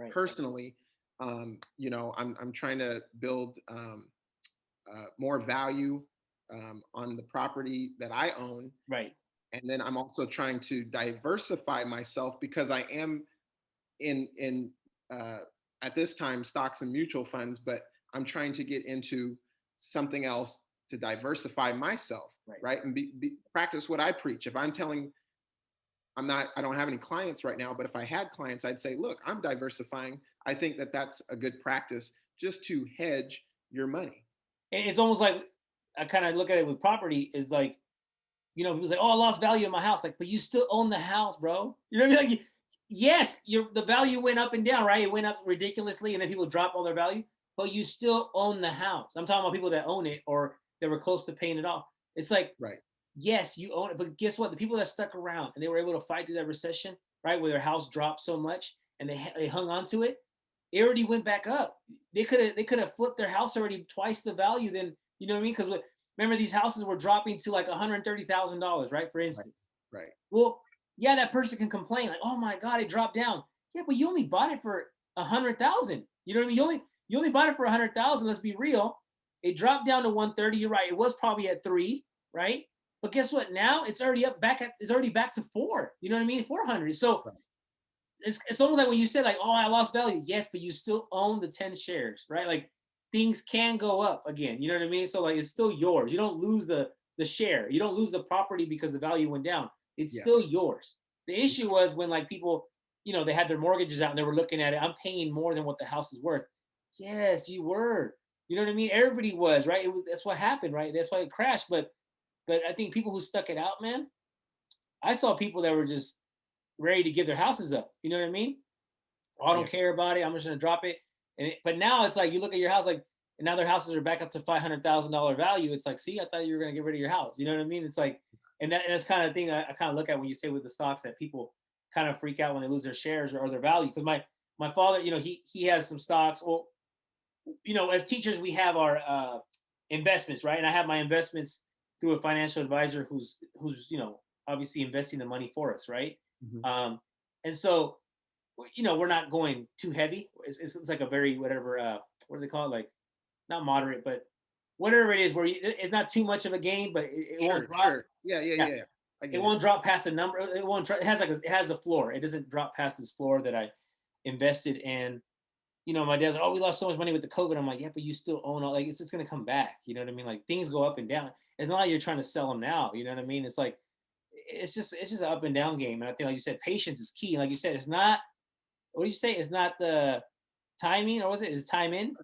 Right. personally, I'm trying to build more value on the property that I own, Right. and then I'm also trying to diversify myself because I am in uh, at this time stocks and mutual funds, but I'm trying to get into something else to diversify myself, Right. right? And practice what I preach. If I'm telling, I don't have any clients right now, but if I had clients, I'd say, look, I'm diversifying. I think that that's a good practice just to hedge your money. It's almost like I kind of look at it with property is like, people say, "Oh, I lost value in my house." Like, but you still own the house, bro. You know what I mean? Like, yes, the value went up and down, right? It went up ridiculously, and then people drop all their value, but you still own the house. I'm talking about people that own it or that were close to paying it off. It's like, Right. yes, you own it, but guess what? The people that stuck around and they were able to fight through that recession, right, where their house dropped so much and they hung on to it, it already went back up. They could have flipped their house already twice the value than you know what I mean? Because remember these houses were dropping to like $130,000, right? For Right. instance. Right. Well, yeah, that person can complain like, "Oh my God, it dropped down." Yeah, but you only bought it for 100,000. You know what I mean? You only bought it for 100,000. Let's be real. It dropped down to 130. You're right. It was probably at 3, right? But guess what? Now it's already it's already back to 4. You know what I mean? 400. So Right. it's almost like when you said like, "Oh, I lost value." Yes, but you still own the 10 shares, right? Like things can go up again. You know what I mean? So like it's still yours. You don't lose the share. You don't lose the property because the value went down. It's Yeah. still yours. The issue was when like people, they had their mortgages out and they were looking at it. I'm paying more than what the house is worth. Yes, you were. You know what I mean? Everybody was, right? That's what happened, right? That's why it crashed. But I think people who stuck it out, man, I saw people that were just ready to give their houses up. You know what I mean? Oh, I Yeah. don't care about it. I'm just gonna drop it. But now it's like you look at your house like, and now their houses are back up to $500,000 value. It's like, see, I thought you were gonna get rid of your house. You know what I mean? It's like, and that's kind of thing I kind of look at when you say with the stocks that people kind of freak out when they lose their shares or their value. Because my father, he has some stocks. Well, as teachers, we have our investments, right? And I have my investments through a financial advisor who's obviously investing the money for us, right? Mhm. Um, and so we're not going too heavy. It's like a very whatever. What do they call it? Like not moderate, but whatever it is, where it's not too much of a gain, but it won't Sure. drop. Sure. Yeah. Yeah. Yeah, Yeah. I it get it. won't drop past the number. It won't. It has it has a floor. It doesn't drop past this floor that I invested in. My dad's like, "Oh, we lost so much money with the COVID." I'm like, "Yeah, but you still own all. Like, it's just gonna come back." You know what I mean? Like things go up and down. It's not like you're trying to sell them now. You know what I mean? It's like it's just an up and down game. And I think, like you said, patience is key. Like you said, it's not. What do you say? It's not the timing, or was it? Is time in?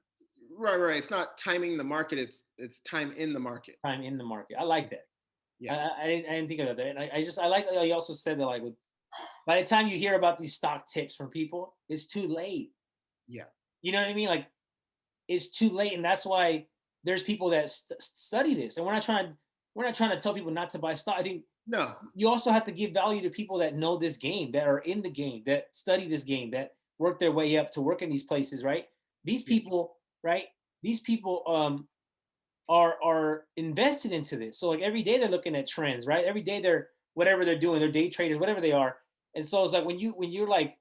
Right. Right. It's not timing the market. It's time in the market. Time in the market. I like that. I, Yeah. I, I didn't I didn't think of that. And I like that you also said that like by the time you hear about these stock tips from people, it's too late. Yeah. You know what I mean? Like it's too late, and that's why there's people that study this. And we're not trying to tell people not to buy stock. I think No. you also have to give value to people that know this game, that are in the game, that study this game, that work their way up to work in these places, right? These Yeah. people, right? These people are invested into this. So like every day they're looking at trends, right? Every day they're whatever they're doing, they're day traders, whatever they are. And so it's like when you're like,